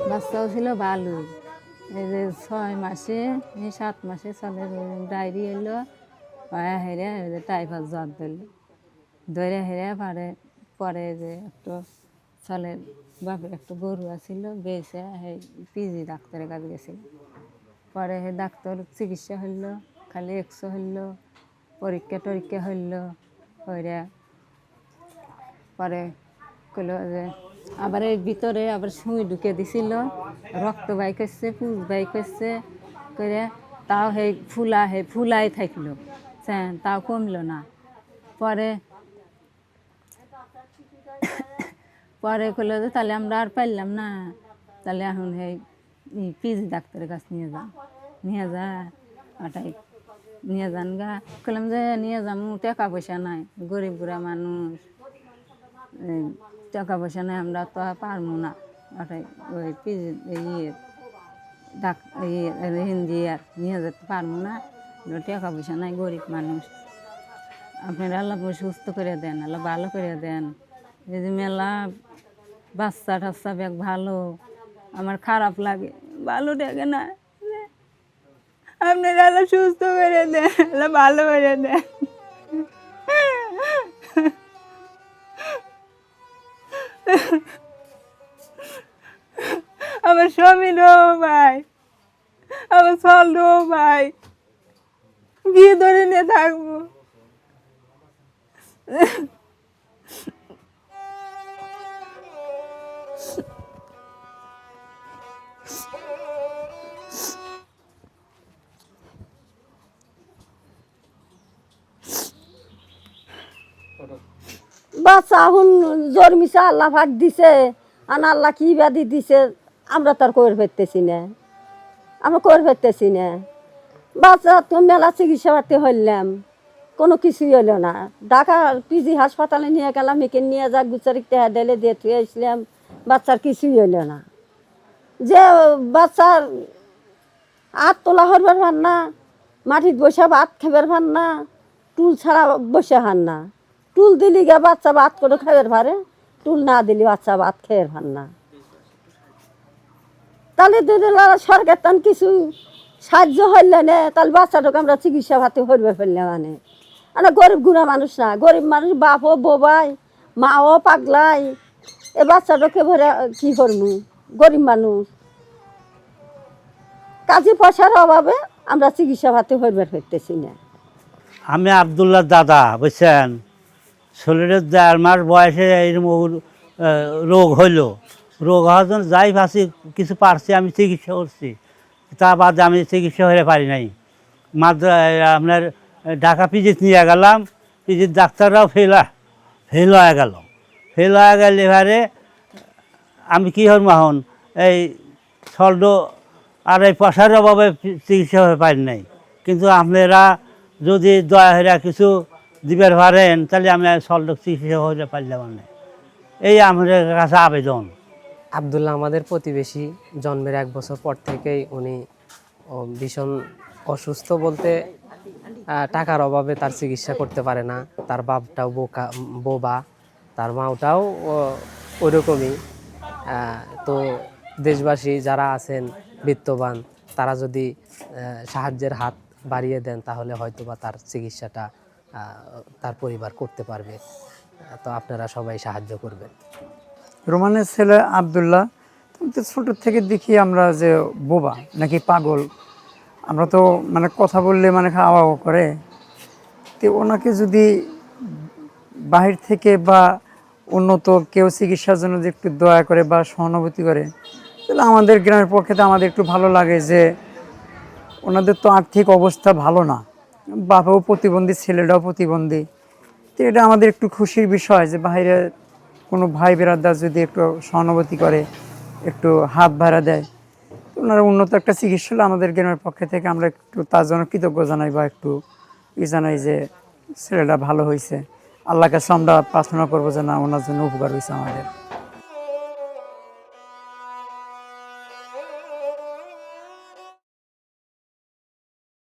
বাচ্চাও ছিল ভালো। এই যে 6 মাসে 7 মাসে ছেলের ডায়রি এলো, হেরে টাইফয়েড জ্বর ধরলো, ধরে হেরে পরে যে একটু ছেলের বাপের একটু গরু আছিল, বেঁচে পিজি ডাক্তারের কাছে গেছিল। পরে হে ডাক্তার চিকিৎসা হইল, খালি এক্সো হইল, পরীক্ষা টরীক্ষা হইল, হইরে পরে কইল যে আবার এই ভিতরে আবার সুই ঢুকে দিছিল, রক্ত বাই করছে, পুজ বাই করছে করে, তাও ফুলাই থাকলো, তাও কমলো না। পরে পরে কইল যে তাহলে আমরা আর পারলাম না, তাহলে এখন পিজি ডাক্তারের কাছে নিয়ে যা ওটাই নিয়ে যান গা। কইলাম যে নিয়ে যাবো, টাকা পয়সা নাই, গরিব গুড়া মানুষ, টাকা পয়সা নাই, আমরা তো পারবো না। ওটাই ওই পিজি হিন্দি আর নিয়ে যেতে পারবো না, টাকা পয়সা নাই, গরিব মানুষ, আপনারা আল্লাহ সুস্থ করে দেন, আল্লাহ ভালো করে দেন। যদি মেলা বাচ্চা টাচ্চা ব্যাগ ভালো, আমার খারাপ লাগে, ভালো লাগে না, আপনারা আল্লাহ সুস্থ করে দেন, আল্লাহ ভালো করে দেন। আমার স্বামী রো ভাই, আমার চল রো ভাই, বিয়ে ধরে নিয়ে থাকবো। বাচ্চা এখন জন্মিছে, আল্লাহ ভাগ দিছে, আর আল্লাহ কি ব্যাধি দিছে আমরা তো আর করে ফেরতেছি না, আমরা করে ফেরতেছি না। বাচ্চা তো মেলা চিকিৎসা পাতি হইলাম, কোনো কিছুই হইল না। ঢাকা পিজি হাসপাতালে নিয়ে গেলাম, একে নিয়ে যা গুচারি টেহা দিলে দিয়ে থুয়ে আসলাম, বাচ্চার কিছুই হইল না। যে বাচ্চার হাত তোলা হরবার ভান না, মাটির বসে ভাত খাবার ভান না, টুল ছাড়া বসে হান না, টুল দিলি গে বাচ্চা ভাত করে খাবার ভারে, টুল না দিলি বাচ্চা ভাত খেয়ে ভান না। তাহলে যদি সরকার তান কিছু সাহায্য হইলে না, তাহলে বাচ্চাটাকে আমরা চিকিৎসা ভাতে হরবে ফেললে মানে আমরা গরিব গুড়া মানুষ না, গরিব মানুষ, বাপও বোবাই, মাও পাগলাই, এ বাচ্চাটাকে ভরে কি করবো, গরিব মানুষ, কাজী পয়সার অভাবে আমরা চিকিৎসা ভাতে হরবার ফেরতেছি না। আমি আবদুল্লাহ দাদা, বুঝছেন, শরীরের 1.5 মাস বয়সে এইরকম রোগ হইল। রোগ হওয়ার জন্য যাই ভাবছি কিছু পারছি, আমি চিকিৎসা করছি, তা বাদে আমি চিকিৎসা হতে পারি নাই। আপনার ঢাকা পিজিত নিয়ে গেলাম, পিজির ডাক্তাররাও ফেল হয়ে গেল। ফেল হয়ে গেলে এবারে আমি কী হল এখন এই সল্ড আর এই পয়সার অভাবে চিকিৎসা হতে পারি নাই। কিন্তু আপনারা যদি দয়া হয়ে কিছু দিবার পারেন, তাহলে আমি সল্ড চিকিৎসা হতে পারলাম না, এই আমাদের কাছে আবেদন। আবদুল্লাহ আমাদের প্রতিবেশী, জন্মের 1 বছর পর থেকেই উনি ভীষণ অসুস্থ, বলতে টাকার অভাবে তার চিকিৎসা করতে পারে না। তার বাপটাও বোবা, তার মাওটাও ওইরকমই। তো দেশবাসী যারা আছেন বিত্তবান, তারা যদি সাহায্যের হাত বাড়িয়ে দেন, তাহলে হয়তো বা তার চিকিৎসাটা তার পরিবার করতে পারবে। তো আপনারা সবাই সাহায্য করবেন। রোমানের ছেলে আবদুল্লাহ, তো ছোটোর থেকে দেখি আমরা যে বোবা নাকি পাগল, আমরা তো মানে কথা বললে মানে খাওয়া করে। তো ওনাকে যদি বাহির থেকে বা উন্নত কেউ চিকিৎসার জন্য যে একটু দয়া করে বা সহানুভূতি করে, তাহলে আমাদের গ্রামের পক্ষে তো আমাদের একটু ভালো লাগে। যে ওনাদের তো আর্থিক অবস্থা ভালো না, বাবাও প্রতিবন্ধী, ছেলেটাও প্রতিবন্ধী। তো এটা আমাদের একটু খুশির বিষয় যে বাইরে কোনো ভাই বেরাদার যদি একটু সহানুভূতি করে, একটু হাত ভাড়া দেয়, ওনারা উন্নত একটা চিকিৎসা হলে আমাদের গ্রামের পক্ষে থেকে আমরা একটু তার জন্য কৃতজ্ঞ জানাই বা একটু জানাই যে ছেলেটা ভালো হয়েছে। আল্লাহর কাছে আমরা প্রার্থনা করবো যে না, ওনার জন্য উপকার হয়েছে আমাদের।